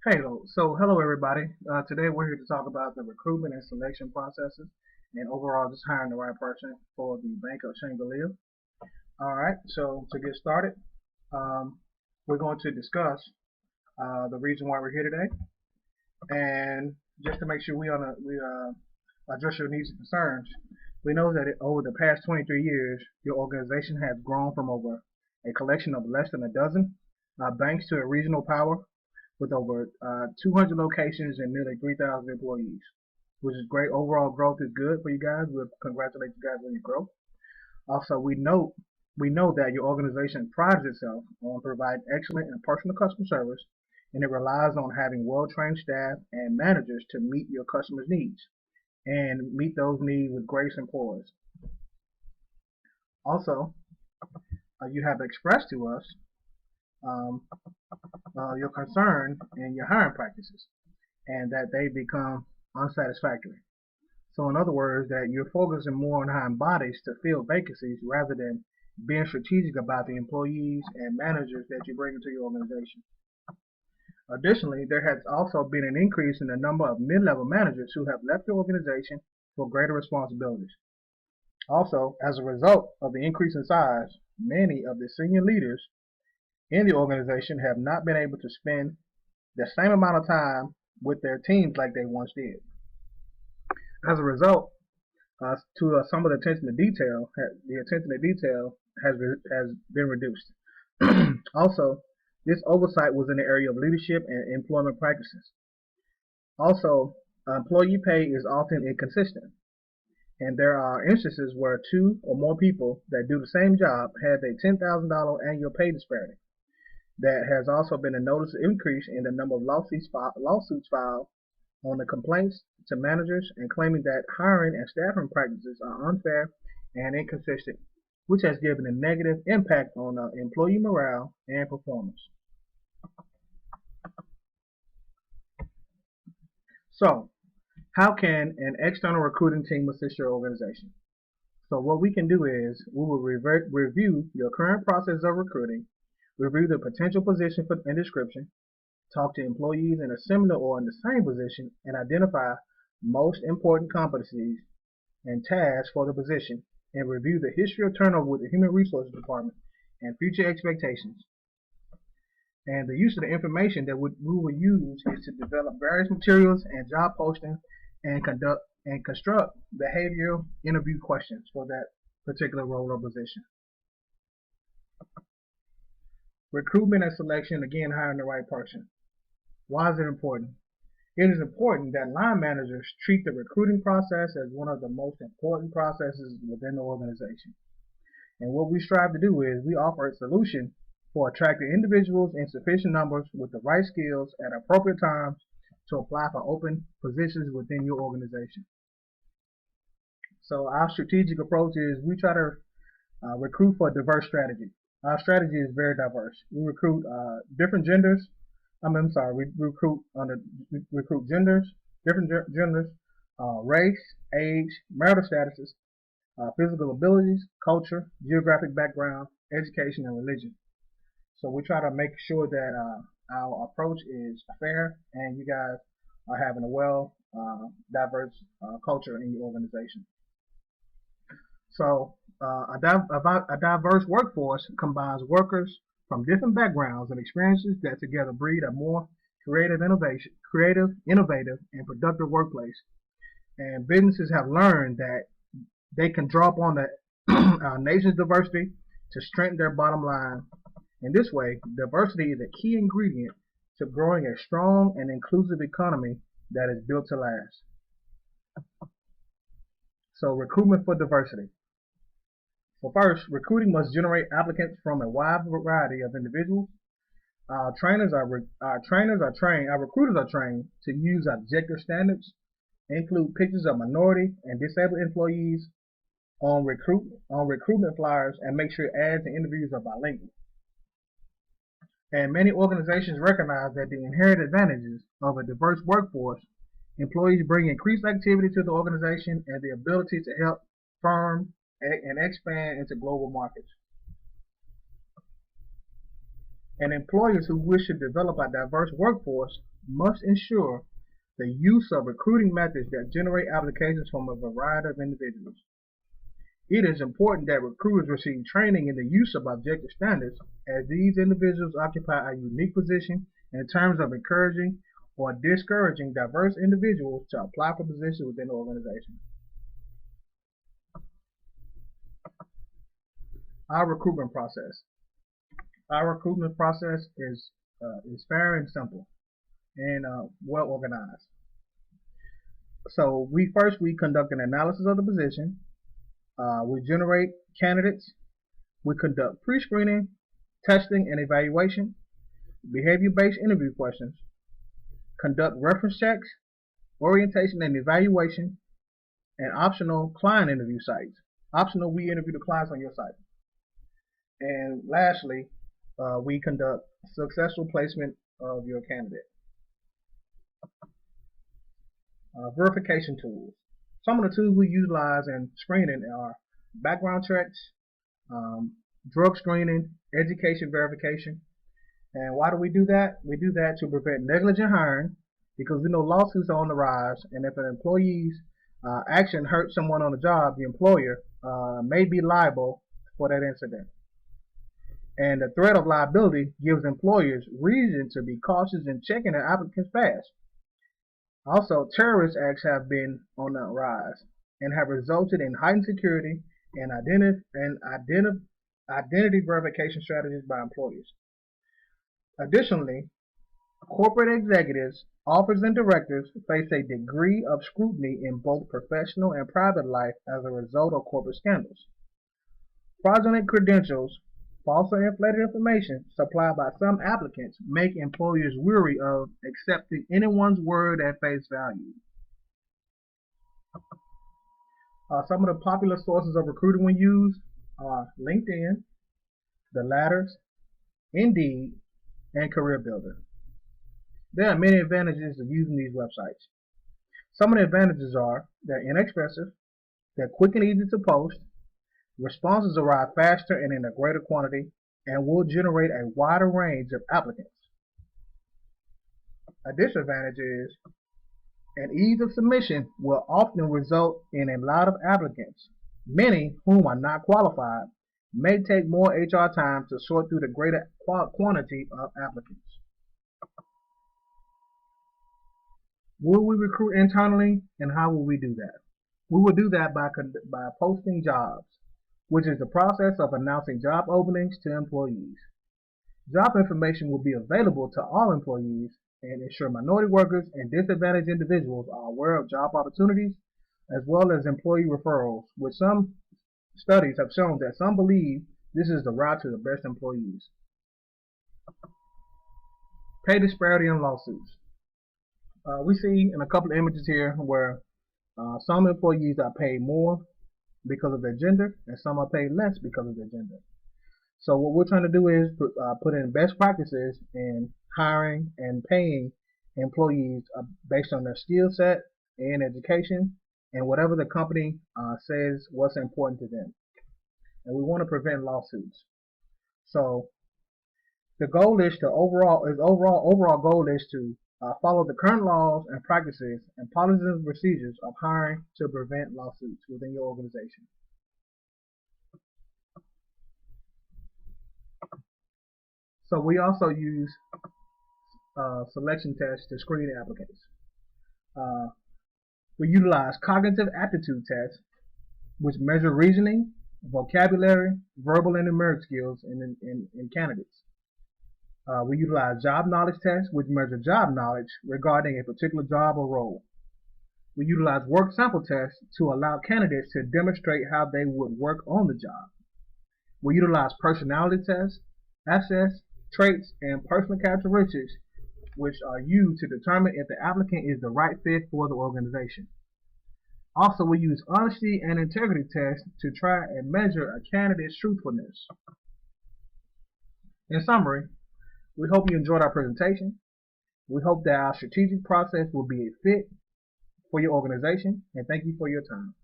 Hello everybody. Today we're here to talk about the recruitment and selection processes and overall just hiring the right person for the Bank of Shangalil. Alright, so to get started, um, we're going to discuss the reason why we're here today and just to make sure we address your needs and concerns. We know that over the past 23 years, your organization has grown from over a collection of less than a dozen banks to a regional power with over 200 locations and nearly 3,000 employees, which is great. Overall growth is good for you guys. We congratulate you guys on your growth. Also, we know that your organization prides itself on providing excellent and personal customer service, and it relies on having well-trained staff and managers to meet your customers' needs and meet those needs with grace and poise. Also, you have expressed to us um, your concern in your hiring practices and that they become unsatisfactory. So in other words, that you're focusing more on hiring bodies to fill vacancies rather than being strategic about the employees and managers that you bring into your organization. Additionally, there has also been an increase in the number of mid-level managers who have left the organization for greater responsibilities. Also, as a result of the increase in size, many of the senior leaders in the organization have not been able to spend the same amount of time with their teams like they once did. As a result, to some of the attention to detail, the attention to detail has been reduced. Also, this oversight was in the area of leadership and employment practices. Also, employee pay is often inconsistent, and there are instances where two or more people that do the same job have a $10,000 annual pay disparity. There has also been a noticeable increase in the number of lawsuits filed on the complaints to managers and claiming that hiring and staffing practices are unfair and inconsistent, which has given a negative impact on employee morale and performance. So, how can an external recruiting team assist your organization? So what we can do is we will review your current process of recruiting, review the potential position and description, talk to employees in a similar or in the same position, and identify most important competencies and tasks for the position, and review the history of turnover with the Human Resources Department and future expectations. And the use of the information that we will use is to develop various materials and job postings and construct behavioral interview questions for that particular role or position. Recruitment and selection, again, hiring the right person. Why is it important? It is important that line managers treat the recruiting process as one of the most important processes within the organization. And what we strive to do is we offer a solution for attracting individuals in sufficient numbers with the right skills at appropriate times to apply for open positions within your organization. So our strategic approach is we try to recruit for a diverse strategy. Our strategy is very diverse. We recruit different genders. We recruit genders, different genders, race, age, marital statuses, physical abilities, culture, geographic background, education, and religion. So we try to make sure that our approach is fair and you guys are having a diverse culture in your organization. So a diverse workforce combines workers from different backgrounds and experiences that together breed a more creative, innovative, and productive workplace. And businesses have learned that they can draw upon our nation's diversity to strengthen their bottom line. In this way, diversity is a key ingredient to growing a strong and inclusive economy that is built to last. So recruitment for diversity. So first, recruiting must generate applicants from a wide variety of individuals. Our recruiters are trained to use objective standards, include pictures of minority and disabled employees on recruitment flyers, and make sure ads and interviews are bilingual. And many organizations recognize that the inherent advantages of a diverse workforce, employees bring increased activity to the organization and the ability to help firm and expand into global markets. And employers who wish to develop a diverse workforce must ensure the use of recruiting methods that generate applications from a variety of individuals. It is important that recruiters receive training in the use of objective standards, as these individuals occupy a unique position in terms of encouraging or discouraging diverse individuals to apply for positions within the organization. Our recruitment process. Our recruitment process is fair and simple and well organized. So we conduct an analysis of the position. We generate candidates. We conduct pre-screening, testing, and evaluation, behavior-based interview questions, conduct reference checks, orientation and evaluation, and optional client interview sites. Optional, we interview the clients on your site. And lastly, we conduct successful placement of your candidate. Verification tools. Some of the tools we utilize in screening are background checks, drug screening, education verification. And why do we do that? We do that to prevent negligent hiring, because we know lawsuits are on the rise, and if an employee's action hurts someone on the job, the employer may be liable for that incident. And the threat of liability gives employers reason to be cautious in checking their applicants fast. Also, terrorist acts have been on the rise and have resulted in heightened security and identity verification strategies by employers. Additionally, corporate executives, officers, and directors face a degree of scrutiny in both professional and private life as a result of corporate scandals. Fraudulent credentials, false or inflated information supplied by some applicants make employers weary of accepting anyone's word at face value. Some of the popular sources of recruiting we use are LinkedIn, The Ladders, Indeed, and CareerBuilder. There are many advantages of using these websites. Some of the advantages are they're inexpensive, they're quick and easy to post, responses arrive faster and in a greater quantity, and will generate a wider range of applicants. A disadvantage is an ease of submission will often result in a lot of applicants, many whom are not qualified, may take more HR time to sort through the greater quantity of applicants. Will we recruit internally, and how will we do that? We will do that by posting jobs, which is the process of announcing job openings to employees. Job information will be available to all employees and ensure minority workers and disadvantaged individuals are aware of job opportunities, as well as employee referrals, which some studies have shown that some believe this is the route to the best employees. Pay disparity in lawsuits. We see in a couple of images here where some employees are paid more because of their gender, and some are paid less because of their gender. So what we're trying to do is put in best practices in hiring and paying employees based on their skill set and education and whatever the company says what's important to them. And we want to prevent lawsuits. So the goal is to overall goal is to follow the current laws and practices and policies and procedures of hiring to prevent lawsuits within your organization. So we also use selection tests to screen applicants. We utilize cognitive aptitude tests, which measure reasoning, vocabulary, verbal and numeric skills in candidates. We utilize job knowledge tests, which measure job knowledge regarding a particular job or role. We utilize work sample tests to allow candidates to demonstrate how they would work on the job. We utilize personality tests, assess traits, and personal characteristics, which are used to determine if the applicant is the right fit for the organization. Also, we use honesty and integrity tests to try and measure a candidate's truthfulness. In summary, we hope you enjoyed our presentation. We hope that our strategic process will be a fit for your organization, and thank you for your time.